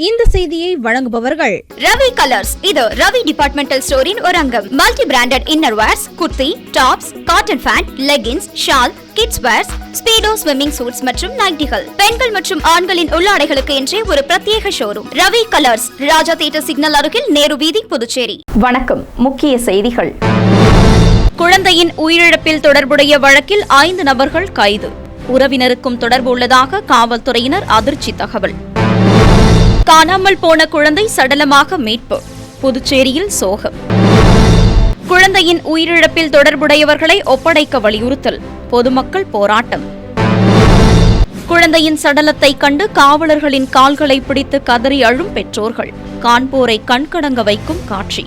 இந்த செய்தியை வழங்குபவர்கள் ரவி கலர்ஸ். இது ரவி டிபார்ட்மெண்டல் ஸ்டோரின் ஒரு அங்கம். Multi branded inner wears, kurti, tops, cotton pant, leggings, shawl, kids wears, Speedo swimming suits மற்றும் நைட்டிகள். பெண்கள் மற்றும் ஆண்களின் உள்ளாடைகளுக்கு என்றே ஒரு பிரத்யேக showroom. Ravi colours, Raja theatre signal அருகில், நேரு வீதி, புதுச்சேரி. வணக்கம். முக்கிய செய்திகள். குழந்தையின் உயிரிழப்பில் தொடர்புடைய வழக்கில் 5 நபர்கள் கைது. உறவினருக்கும் தொடர்பு உள்ளதாக காவல்துறையினர் அதிர்ச்சி தகவல். காணாமல் போன குழந்தை சடலமாக மீட்பு. புதுச்சேரியில் சோகம். குழந்தையின் உயிரிழப்பில் தொடர்புடையவர்களை ஒப்படைக்க வலியுறுத்தல். பொதுமக்கள் போராட்டம். குழந்தையின் சடலத்தை கண்டு காவலர்களின் கால்களை பிடித்து கதறி அழும் பெற்றோர்கள். காண்போரை கண்கடங்க வைக்கும் காட்சி.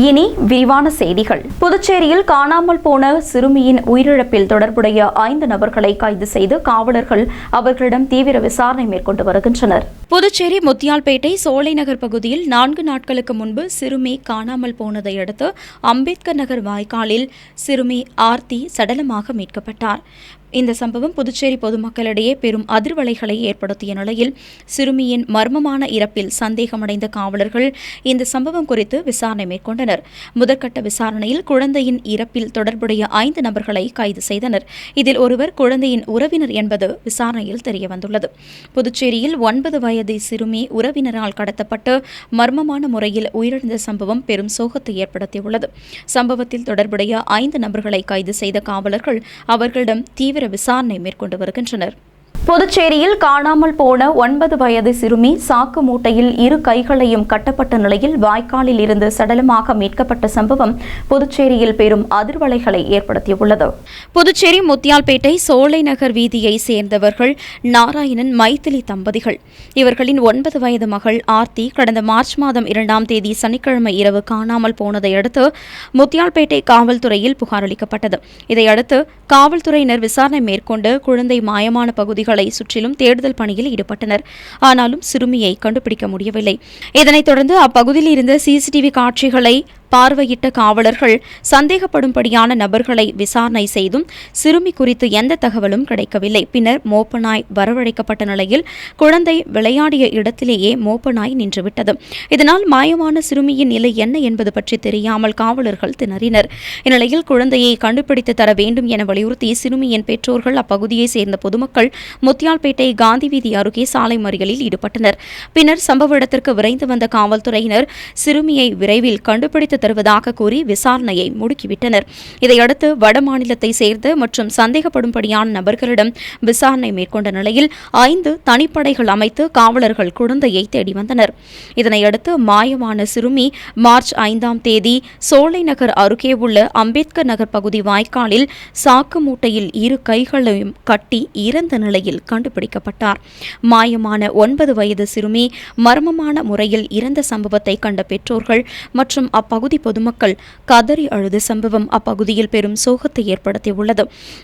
இனி விரிவான செய்திகள். புதுச்சேரியில் காணாமல் போன சிறுமியின் உயிரிழப்பில் தொடர்புடைய 5 நபர்களை கைது செய்து காவலர்கள் அவர்களிடம் தீவிர விசாரணை மேற்கொண்டு வருகின்றனர். புதுச்சேரி முத்தியால்பேட்டை சோலை நகர் பகுதியில் 4 நாட்களுக்கு முன்பு சிறுமி காணாமல் போனதை அடுத்து அம்பேத்கர் நகர் வாய்க்காலில் சிறுமி ஆர்த்தி சடலமாக மீட்கப்பட்டார். இந்த சம்பவம் புதுச்சேரி பொதுமக்களிடையே பெரும் அதிர்வலைகளை ஏற்படுத்திய நிலையில் சிறுமியின் மர்மமான இறப்பில் சந்தேகமடைந்த காவலர்கள் இந்த சம்பவம் குறித்து விசாரணை மேற்கொண்டனர். முதற்கட்ட விசாரணையில் குழந்தையின் இறப்பில் தொடர்புடைய 5 நபர்களை கைது செய்தனர். இதில் ஒருவர் குழந்தையின் உறவினர் என்பது விசாரணையில் தெரியவந்துள்ளது. புதுச்சேரியில் 9 வயது சிறுமி உறவினரால் கடத்தப்பட்டு மர்மமான முறையில் உயிரிழந்த சம்பவம் பெரும் சோகத்தை ஏற்படுத்தியுள்ளது. சம்பவத்தில் தொடர்புடைய 5 நபர்களை கைது செய்த காவலர்கள் அவர்களிடம் தீவிர விசாரணை மேற்கொண்டு வருகின்றனர். புதுச்சேரியில் காணாமல் போன 9 வயது சிறுமி சாக்கு மூட்டையில் 2 கைகளையும் கட்டப்பட்ட நிலையில் வாய்க்காலில் இருந்து சடலமாக மீட்கப்பட்ட சம்பவம் புதுச்சேரியில் பெரும் அதிர்வலைகளை ஏற்படுத்தியுள்ளது. புதுச்சேரி முத்தியால்பேட்டை சோலை நகர் வீதியை சேர்ந்தவர்கள் நாராயணன், மைத்திலி தம்பதிகள். இவர்களின் 9 வயது மகள் ஆர்த்தி கடந்த மார்ச் மாதம் 2ஆம் தேதி சனிக்கிழமை இரவு காணாமல் போனதை அடுத்து முத்தியால்பேட்டை காவல்துறையில் புகார் அளிக்கப்பட்டது. இதையடுத்து காவல்துறையினர் விசாரணை மேற்கொண்டு குழந்தை மாயமான பகுதிகளை சுற்றிலும் தேடுதல் பணியில் ஈடுபட்டனர். ஆனாலும் சிறுமியை கண்டுபிடிக்க முடியவில்லை. இதனைத் தொடர்ந்து அப்பகுதியில் இருந்த சிசிடிவி காட்சிகளை பார்வையிட்ட காவலர்கள் சந்தேகப்படும்படியான நபர்களை விசாரணை செய்தும் சிறுமி குறித்து எந்த தகவலும் கிடைக்கவில்லை. பின்னர் மோப்பநாய் வரவழைக்கப்பட்ட நிலையில் குழந்தை விளையாடிய இடத்திலேயே மோப்பநாய் நின்றுவிட்டது. இதனால் மாயமான சிறுமியின் நிலை என்ன என்பது பற்றி தெரியாமல் காவலர்கள் திணறினர். இந்நிலையில் குழந்தையை கண்டுபிடித்து தர வேண்டும் என வலியுறுத்தி சிறுமியின் பெற்றோர்கள் அப்பகுதியை சேர்ந்த பொதுமக்கள் முத்தியால்பேட்டை காந்தி வீதி அருகே சாலை மறியலில் ஈடுபட்டனர். பின்னர் சம்பவ இடத்திற்கு விரைந்து வந்த காவல்துறையினர் சிறுமியை விரைவில் கண்டுபிடித்து தருவதாக கூறி விசாரணையை முடுக்கிவிட்டனர். இதையடுத்து வடமாநிலத்தை சேர்ந்த மற்றும் சந்தேகப்படும்படியான நபர்களிடம் விசாரணை மேற்கொண்ட நிலையில் 5 தனிப்படைகள் அமைத்து காவலர்கள் குழந்தையை தேடி வந்தனர். இதனையடுத்து மாயமான சிறுமி மார்ச் 5ஆம் தேதி சோலை நகர் அருகே உள்ள அம்பேத்கர் நகர் பகுதி வாய்க்காலில் சாக்கு மூட்டையில் 2 கைகளையும் கட்டி இறந்த நிலையில் கண்டுபிடிக்கப்பட்டார். மாயமான 9 வயது சிறுமி மர்மமான முறையில் இறந்த சம்பவத்தை கண்ட பெற்றோர்கள் மற்றும் அப்பகுதி பொதுமக்கள் கதறி அழுத சம்பவம் அப்பகுதியில் பெரும் சோகத்தை ஏற்படுத்தியுள்ளது.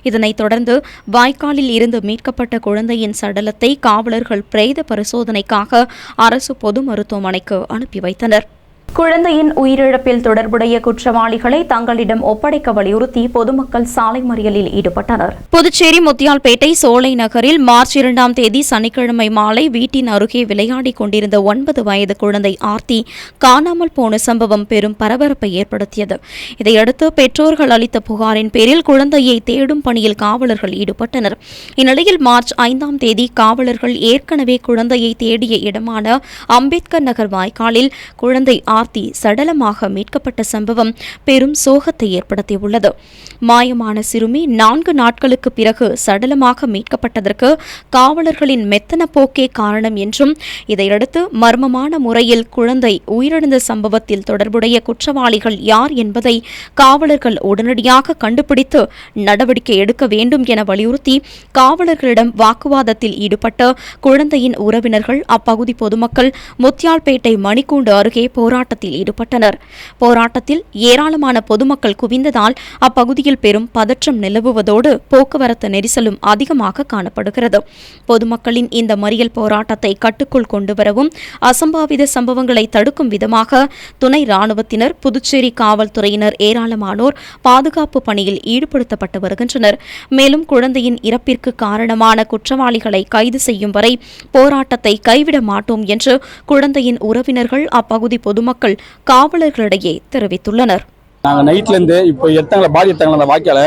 இதனைத் தொடர்ந்து வாய்க்காலில் இருந்து மீட்கப்பட்ட குழந்தையின் சடலத்தை காவலர்கள் பிரேத பரிசோதனைக்காக அரசு பொது மருத்துவமனைக்கு அனுப்பி வைத்தனர். குழந்தையின் உயிரிழப்பில் தொடர்புடைய குற்றவாளிகளை தங்களிடம் ஒப்படைக்க வலியுறுத்தி பொதுமக்கள் சாலை மறியலில் ஈடுபட்டனர். புதுச்சேரி முத்தியால்பேட்டை சோலை நகரில் மார்ச் 2ஆம் தேதி சனிக்கிழமை மாலை வீட்டின் அருகே விளையாடிக் கொண்டிருந்த 9 வயது குழந்தை ஆர்த்தி காணாமல் போன சம்பவம் பெரும் பரபரப்பை ஏற்படுத்தியது. இதையடுத்து பெற்றோர்கள் அளித்த புகாரின் பேரில் குழந்தையை தேடும் பணியில் காவலர்கள் ஈடுபட்டனர். இந்நிலையில் மார்ச் 5ஆம் தேதி காவலர்கள் ஏற்கனவே குழந்தையை தேடிய இடமான அம்பேத்கர் நகர் வாய்க்காலில் குழந்தை ஆர்த்தி சடலமாக மீட்கப்பட்ட சம்பவம் பெரும் சோகத்தை ஏற்படுத்தியுள்ளது. மாயமான சிறுமி 4 நாட்களுக்கு பிறகு சடலமாக மீட்கப்பட்டதற்கு காவலர்களின் மெத்தன போக்கே காரணம் என்றும், இதையடுத்து மர்மமான முறையில் குழந்தை உயிரிழந்த சம்பவத்தில் தொடர்புடைய குற்றவாளிகள் யார் என்பதை காவலர்கள் உடனடியாக கண்டுபிடித்து நடவடிக்கை எடுக்க வேண்டும் என வலியுறுத்தி காவலர்களிடம் வாக்குவாதத்தில் ஈடுபட்ட குழந்தையின் உறவினர்கள், அப்பகுதி பொதுமக்கள் முத்தியால்பேட்டை மணிக்கூண்டு அருகே போராட்டத்தில் போராட்டத்தில் ஈடுபட்டனர். போராட்டத்தில் ஏராளமான பொதுமக்கள் குவிந்ததால் அப்பகுதியில் பெரும் பதற்றம் நிலவுவதோடு போக்குவரத்து நெரிசலும் அதிகமாக காணப்படுகிறது. பொதுமக்களின் இந்த மறியல் போராட்டத்தை கட்டுக்குள் கொண்டுவரவும் அசம்பாவித சம்பவங்களை தடுக்கும் விதமாக துணை ராணுவத்தினர், புதுச்சேரி காவல்துறையினர் ஏராளமானோர் பாதுகாப்பு பணியில் ஈடுபடுத்தப்பட்டு வருகின்றனர். மேலும் குழந்தையின் இறப்பிற்கு காரணமான குற்றவாளிகளை கைது செய்யும் வரை போராட்டத்தை கைவிட மாட்டோம் என்று குழந்தையின் உறவினர்கள் அப்பகுதி பொதுமக்கள் காவலர்களிடையே தெரிவித்துள்ளனர். நாங்கள் நைட்லேருந்து இப்போ பாடி எடுத்தாங்களா அந்த வாய்க்கால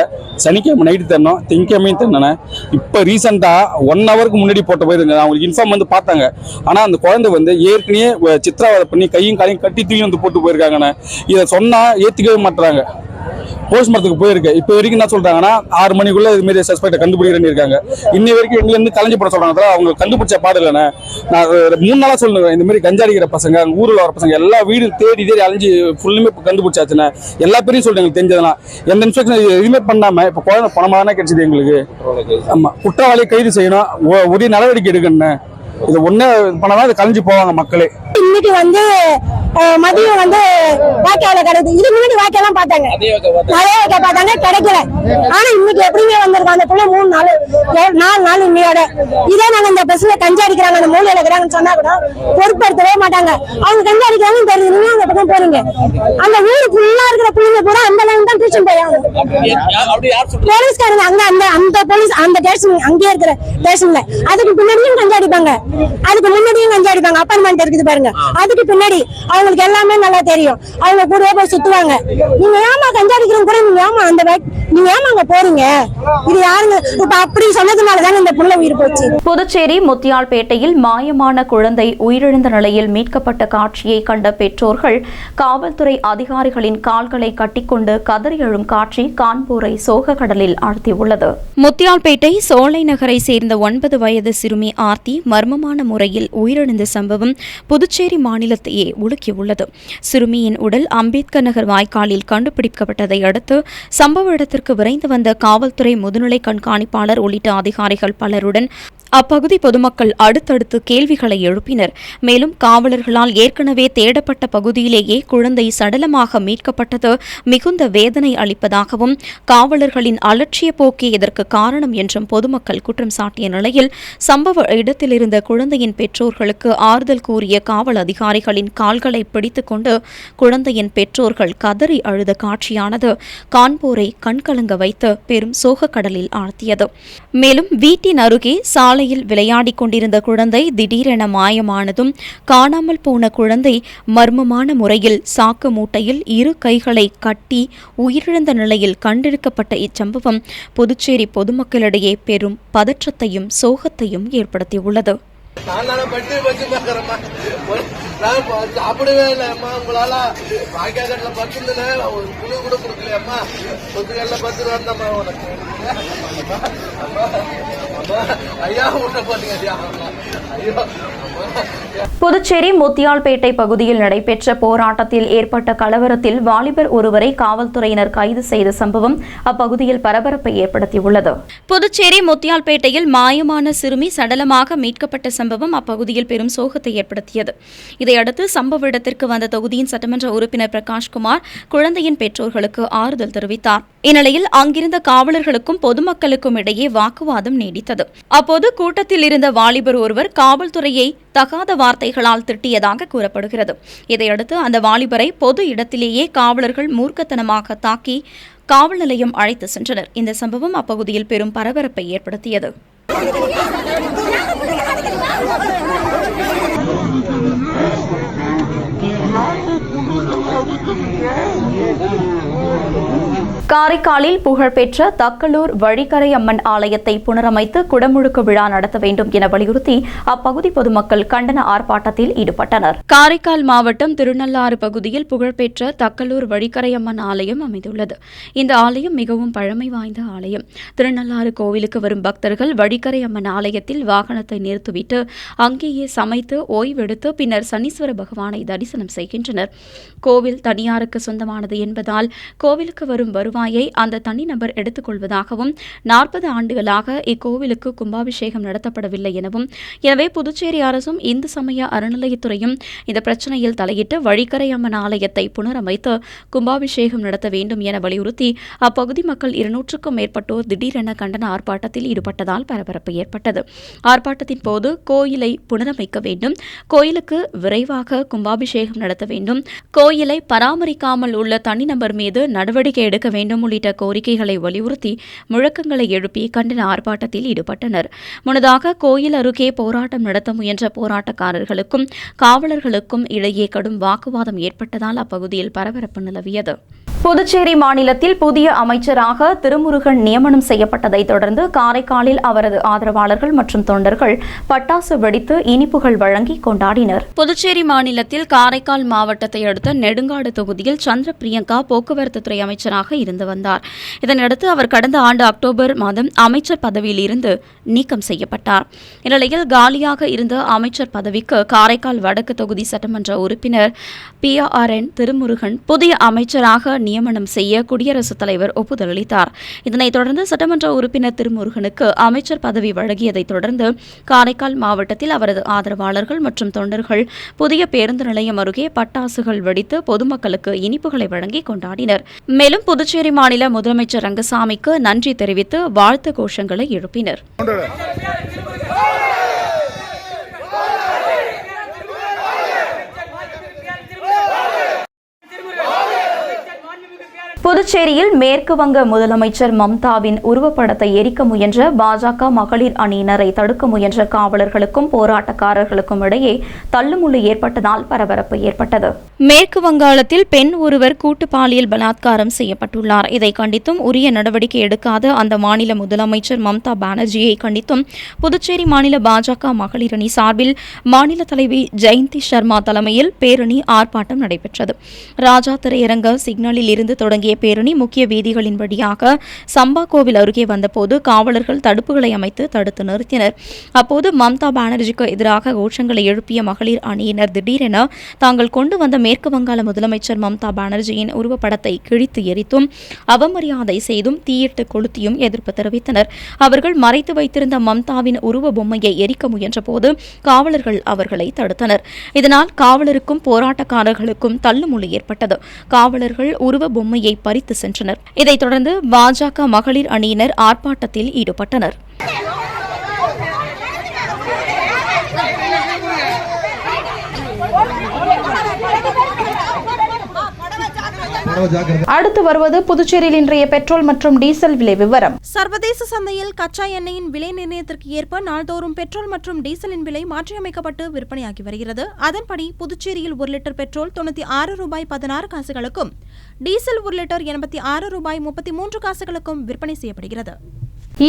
சனிக்கிழமை நைட்டு தரணும், திங்கக்கிழமையும் தரணும். இப்போ ரீசெண்டாக 1 ஹவருக்கு முன்னாடி போட்ட போயிருங்க. அவங்களுக்கு இன்ஃபார்ம் பார்த்தாங்க. ஆனால் அந்த குழந்தை ஏற்கனவே சித்திரவதை பண்ணி கையும் காலையும் கட்டி தூக்கி போட்டு போயிருக்காங்கண்ணே. இதை சொன்னால் ஏற்றுக்கவே மாட்டுறாங்க. போஸ்ட்மார்ட்டத்துக்கு போயிருக்கு. இப்போ வரைக்கும் என்ன சொல்றாங்கன்னா 6 மணிக்குள்ள இதுமாரி சஸ்பெக்டை கண்டுபிடிக்கிறேன்னு இருக்காங்க. இன்னி வரைக்கும் எங்கேருந்து கலைஞ்சு போட சொல்றாங்க. அவங்க கண்டுபிடிச்ச பாடு இல்லைண்ணே. நான் 3 நாளாக சொல்லுவேன், இந்த மாதிரி கஞ்சா அடிக்கிற பசங்க, ஊரில் வர பசங்க எல்லா வீடு தேடி அலைஞ்சு ஃபுல்லுமே கண்டுபிடிச்சாச்சுண்ணே. எல்லா பேரையும் சொல்லிட்டு எங்களுக்கு தெரிஞ்சதெல்லாம் எந்த இன்ஸ்ட்ரக்ஷன் எதுவுமே பண்ணாமல் இப்போ குழந்தை பணமாக தானே கிடைச்சது எங்களுக்கு. ஆமாம், குற்றவாளியை கைது செய்யணும், உரிய நடவடிக்கை எடுக்கணுண்ணே. இது ஒன்னே பண்ணாதான் இது கலைஞ்சு போவாங்க மக்களே. இன்னைக்கு மதியம் வாய்க்கால கிடையாது. இதுக்கு முன்னாடி வாய்க்காலாம் பார்த்தாங்க, கிடைக்கல. ஆனா இன்னைக்கு எப்படியுமே வந்திருக்கோம். அந்த பிள்ளை 4 நாள் இன்னையோட இதே நாங்க இந்த பஸ்ல கஞ்சா அடிக்கிறாங்க, அந்த மூலையில இருக்கிறாங்கன்னு சொன்னா கூட பொருட்படுத்தவே மாட்டாங்க. அவங்க கஞ்சா அடிக்கிறாங்கன்னு தெரியுது, அந்த பக்கம் போறீங்க. அந்த ஊரு ஃபுல்லா இருக்கிற பிள்ளைங்க கூட அந்த லைன் தான் டியூஷன் போயாங்க. போலீஸ்காரங்க அந்த போலீஸ் அந்த ஸ்டேஷன் அங்கேயே இருக்கிற ஸ்டேஷன்ல அதுக்கு பின்னாடியும் கஞ்சா அடிப்பாங்க, அதுக்கு முன்னாடியும் கஞ்சா அடிப்பாங்க. அப்பார்ட்மெண்ட் இருக்குது பாருங்க, அதுக்கு பின்னாடி அவங்களுக்கு எல்லாமே நல்லா தெரியும். அவங்க கூடவே போய் சுத்துவாங்க. நீங்க ஏமா கஞ்சா அடிக்கிறவங்க கூட நீங்க ஏமா அங்க போறீங்க? இது யாருங்க இப்ப அப்படி சொன்னதுனாலதான் இந்த புள்ள உயிர் போச்சு. புதுச்சேரி முத்தியால்பேட்டையில் மாயமான குழந்தை உயிரிழந்த நிலையில் மீட்கப்பட்ட காட்சியை கண்ட பெற்றோர்கள் காவல்துறை அதிகாரிகளின் கால்களை கட்டிக்கொண்டு கதறி எழும் காட்சி கான்பூரை சோக கடலில் ஆழ்த்தியுள்ளது. முத்தியால்பேட்டை சோலை நகரை சேர்ந்த 9 வயது சிறுமி ஆர்த்தி மர்மமான முறையில் உயிரிழந்த சம்பவம் புதுச்சேரி மாநிலத்தையே உலுக்கியுள்ளது. சிறுமியின் உடல் அம்பேத்கர் நகர் வாய்க்காலில் கண்டுபிடிக்கப்பட்டதை அடுத்து சம்பவ இடத்திற்கு விரைந்து வந்த காவல்துறை முதுநிலை கண்காணிப்பாளர் உள்ளிட்ட அதிகாரிகள் பலருடன் அப்பகுதி பொதுமக்கள் அடுத்தடுத்து கேள்விகளை எழுப்பினர். மேலும் காவலர்களால் ஏற்கனவே தேடப்பட்ட பகுதியிலேயே குழந்தை சடலமாக மீட்கப்பட்டது மிகுந்த வேதனை அளிப்பதாகவும் காவலர்களின் அலட்சிய போக்கே இதற்கு காரணம் என்றும் பொதுமக்கள் குற்றம் சாட்டிய நிலையில் சம்பவ இடத்திலிருந்த குழந்தையின் பெற்றோர்களுக்கு ஆறுதல் கூறிய காவல் அதிகாரிகளின் கால்களை பிடித்துக்கொண்டு குழந்தையின் பெற்றோர்கள் கதறி அழுத காட்சியானது கான்பூரை கண்கலங்க வைத்து பெரும் சோகக்கடலில் ஆழ்த்தியது. மேலும் வீட்டின் அருகே சாலையில் விளையாடிக் கொண்டிருந்த குழந்தை திடீரென மாயமானதும் காணாமல் போன குழந்தை மர்மமான முறையில் சாக்கு மூட்டையில் 2 கைகளை கட்டி உயிரிழந்த நிலையில் கண்டெடுக்கப்பட்ட இச்சம்பவம் புதுச்சேரி பொதுமக்களிடையே பெரும் பதற்றத்தையும் சோகத்தையும் ஏற்படுத்தியுள்ளது. சாப்பிடவே இல்லம்மா, உங்களால வாய்க்கால பத்துல ஒரு குழு கூட கொடுக்கலையம்மா. சொத்துக்கள்ல 10 ரூபா தான்மா உனக்கு. ஐயா உன்ன பாத்தீங்க. ஐயோ. புதுச்சேரி முத்தியால்பேட்டை பகுதியில் நடைபெற்ற போராட்டத்தில் ஏற்பட்ட கலவரத்தில் வாலிபர் ஒருவரை காவல்துறையினர் கைது செய்த சம்பவம் அப்பகுதியில் பரபரப்பை ஏற்படுத்தியுள்ளது. புதுச்சேரி முத்தியால்பேட்டையில் மாயமான சிறுமி சடலமாக மீட்கப்பட்ட சம்பவம் அப்பகுதியில் பெரும் சோகத்தை ஏற்படுத்தியது. இதையடுத்து சம்பவ இடத்திற்கு வந்த தொகுதியின் சட்டமன்ற உறுப்பினர் பிரகாஷ்குமார் குழந்தையின் பெற்றோர்களுக்கு ஆறுதல் தெரிவித்தார். இந்நிலையில் அங்கிருந்த காவலர்களுக்கும் பொதுமக்களுக்கும் இடையே வாக்குவாதம் நீடித்தது. அப்போது கூட்டத்தில் இருந்த வாலிபர் ஒருவர் காவல்துறையை தகாத வார்த்தைகளால் திட்டியதாக கூறப்படுகிறது. இதையடுத்து அந்த வாலிபரை பொது இடத்திலேயே காவலர்கள் மூர்க்கத்தனமாக தாக்கி காவல் நிலையம் அழைத்து சென்றனர். இந்த சம்பவம் அப்பகுதியில் பெரும் பரபரப்பை ஏற்படுத்தியது. காரைக்காலில் புகழ்பெற்ற தக்கலூர் வழிக்கரை அம்மன் ஆலயத்தை புனரமைத்து குடமுழுக்கு விழா நடத்த வேண்டும் என வலியுறுத்தி அப்பகுதி பொதுமக்கள் கண்டன ஆர்ப்பாட்டத்தில் ஈடுபட்டனர். காரைக்கால் மாவட்டம் திருநள்ளாறு பகுதியில் புகழ்பெற்ற தக்கலூர் வழிக்கரை அம்மன் ஆலயம் அமைந்துள்ளது. இந்த ஆலயம் மிகவும் பழமை வாய்ந்த ஆலயம். திருநள்ளாறு கோவிலுக்கு வரும் பக்தர்கள் வழிக்கரை அம்மன் ஆலயத்தில் வாகனத்தை நிறுத்திவிட்டு அங்கேயே சமைத்து ஓய்வெடுத்து பின்னர் சனீஸ்வர பகவானை தரிசனம் செய்கின்றனர். கோவில் தனியாருக்கு சொந்தமானது என்பதால் கோவிலுக்கு வரும் வருவாய் வருவாயை அந்த தனிநபர் எடுத்துக்கொள்வதாகவும் 40 ஆண்டுகளாக இக்கோவிலுக்கு கும்பாபிஷேகம் நடத்தப்படவில்லை எனவும், எனவே புதுச்சேரி அரசும் இந்து சமய அறநிலையத்துறையும் இந்த பிரச்சினையில் தலையிட்டு வழிக்கரை அம்மன் ஆலயத்தை புனரமைத்து கும்பாபிஷேகம் நடத்த வேண்டும் என வலியுறுத்தி அப்பகுதி மக்கள் 200க்கும் மேற்பட்டோர் திடீரென கண்டன ஆர்ப்பாட்டத்தில் ஈடுபட்டதால் பரபரப்பு ஏற்பட்டது. ஆர்ப்பாட்டத்தின் போது கோயிலை புனரமைக்க வேண்டும், கோயிலுக்கு விரைவாக கும்பாபிஷேகம் நடத்த வேண்டும், கோயிலை பராமரிக்காமல் உள்ள தனிநபர் மீது நடவடிக்கை எடுக்க வேண்டும் உள்ளிட்ட கோரிக்கைகளை வலியுறுத்தி முழக்கங்களை எழுப்பி கண்டன ஆர்ப்பாட்டத்தில் ஈடுபட்டனர். முன்னதாக கோயில் அருகே போராட்டம் நடத்த முயன்ற போராட்டக்காரர்களுக்கும் காவலர்களுக்கும் இடையே கடும் வாக்குவாதம் ஏற்பட்டதால் அப்பகுதியில் பரபரப்பு நிலவியது. புதுச்சேரி மாநிலத்தில் புதிய அமைச்சராக திருமுருகன் நியமனம் செய்யப்பட்டதை தொடர்ந்து காரைக்காலில் அவரது ஆதரவாளர்கள் மற்றும் தொண்டர்கள் பட்டாசு வெடித்து இனிப்புகள் வழங்கி கொண்டாடினர். புதுச்சேரி மாநிலத்தில் காரைக்கால் மாவட்டத்தை அடுத்த நெடுங்காடு தொகுதியில் சந்திர பிரியங்கா போக்குவரத்து துறை அமைச்சராக இருந்து வந்தார். இதனையடுத்து அவர் கடந்த ஆண்டு அக்டோபர் மாதம் அமைச்சர் பதவியில் இருந்து நீக்கம் செய்யப்பட்டார். இந்நிலையில் காலியாக இருந்த அமைச்சர் பதவிக்கு காரைக்கால் வடக்கு தொகுதி சட்டமன்ற உறுப்பினர் PRN திருமுருகன் புதிய அமைச்சராக நியமனம் செய்ய குடியரசுத் தலைவர் ஒப்புதல் அளித்தார். இதனைத் தொடர்ந்து சட்டமன்ற உறுப்பினர் திருமுருகனுக்கு அமைச்சர் பதவி வழங்கியதைத் தொடர்ந்து காரைக்கால் மாவட்டத்தில் அவரது ஆதரவாளர்கள் மற்றும் தொண்டர்கள் புதிய பேருந்து நிலையம் அருகே பட்டாசுகள் வெடித்து பொதுமக்களுக்கு இனிப்புகளை வழங்கி கொண்டாடினர். மேலும் புதுச்சேரி மாநில முதலமைச்சர் ரங்கசாமிக்கு நன்றி தெரிவித்து வாழ்த்து கோஷங்களை எழுப்பினர். புதுச்சேரியில் மேற்கு வங்க முதலமைச்சர் மம்தாவின் உருவப்படத்தை எரிக்க முயன்ற பாஜக மகளிர் அணியினரை தடுக்க முயன்ற காவலர்களுக்கும் போராட்டக்காரர்களுக்கும் இடையே தள்ளுமுள்ளு ஏற்பட்டதால் பரபரப்பு ஏற்பட்டது. மேற்கு வங்காளத்தில் பெண் ஒருவர் கூட்டு பாலியல் பலாத்காரம் செய்யப்பட்டுள்ளார். இதை கண்டித்தும் உரிய நடவடிக்கை எடுக்காத அந்த மாநில முதலமைச்சர் மம்தா பானர்ஜியை கண்டித்தும் புதுச்சேரி மாநில பாஜக மகளிர் அணி சார்பில் மாநில தலைவி ஜெயந்தி சர்மா தலைமையில் பேரணி ஆர்ப்பாட்டம் நடைபெற்றது. ராஜா திரையரங்க சிக்னலில் இருந்து தொடங்கிய பேரணி முக்கிய வீதிகளின் வழியாக சம்பா கோவில் அருகே வந்தபோது காவலர்கள் தடுப்புகளை அமைத்து தடுத்து நிறுத்தினர். அப்போது மம்தா பானர்ஜிக்கு எதிராக கோஷங்களை எழுப்பிய மகளிர் அணியினர் திடீரென தாங்கள் கொண்டு வந்த மேற்கு வங்காள முதலமைச்சர் மம்தா பானர்ஜியின் உருவப்படத்தை கிழித்து எரித்தும் அவமரியாதை செய்தும் தீயிட்டு கொளுத்தியும் எதிர்ப்பு தெரிவித்தனர். அவர்கள் மறைத்து வைத்திருந்த மம்தாவின் உருவ பொம்மையை எரிக்க முயன்றபோது காவலர்கள் அவர்களை தடுத்தனர். இதனால் காவலருக்கும் போராட்டக்காரர்களுக்கும் தள்ளுமுள்ளு ஏற்பட்டது. காவலர்கள் உருவ பொம்மையை பறித்து சென்றனர். இதைத் தொடர்ந்து பாஜக மகளிர் அணியினர் ஆர்ப்பாட்டத்தில் ஈடுபட்டனர். அடுத்து வருவது புதுச்சேரியில் இன்றைய பெட்ரோல் மற்றும் டீசல் விலை விவரம். சர்வதேச சந்தையில் கச்சா எண்ணெயின் விலை நிர்ணயத்திற்கு ஏற்ப நாள்தோறும் பெட்ரோல் மற்றும் டீசலின் விலை மாற்றியமைக்கப்பட்டு விற்பனையாகி வருகிறது. அதன்படி புதுச்சேரியில் 1 லிட்டர் பெட்ரோல் 96 ரூபாய் 16 காசுகளுக்கும், டீசல் 1 லிட்டர் 86 ரூபாய் 33 காசுகளுக்கும் விற்பனை செய்யப்படுகிறது.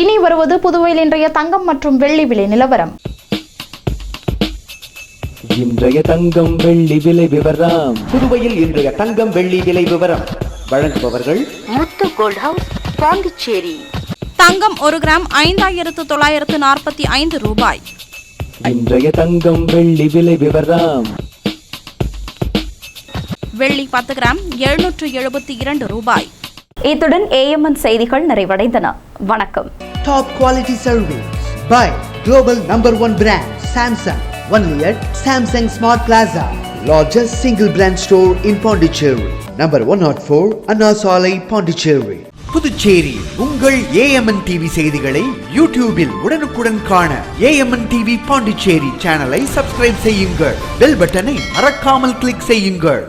இனி வருவது புதுவையில் இன்றைய தங்கம் மற்றும் வெள்ளி விலை நிலவரம். இன்றைய தங்கம் வெள்ளி விலை விவரம். புதுவையில் இன்றைய தங்கம் வெள்ளி விலை விவரம் வழங்குபவர்கள் முத்து கோல்ட் ஹவுஸ், பாண்டிச்சேரி. தங்கம் 1 கிராம் 5945 ரூபாய். இன்றைய தங்கம் வெள்ளி விலை விவரம். வெள்ளி 10 கிராம் 772 ரூபாய். இத்துடன் AMN செய்திகள் நிறைவடைந்தன. வணக்கம். Top quality service by global #1 brand Samsung. Only at Samsung Smart Plaza, largest single brand store in Pondicherry. Number 104 Anna Salai, Pondicherry. Puducherry உங்கள் AMN TV செய்திகளை யூடியூபில் உடனுக்குடன் காண AMN TV பாண்டிச்சேரி சேனலை சப்ஸ்கிரைப் செய்யுங்கள். பெல் பட்டனை மறக்காமல் கிளிக் செய்யுங்கள்.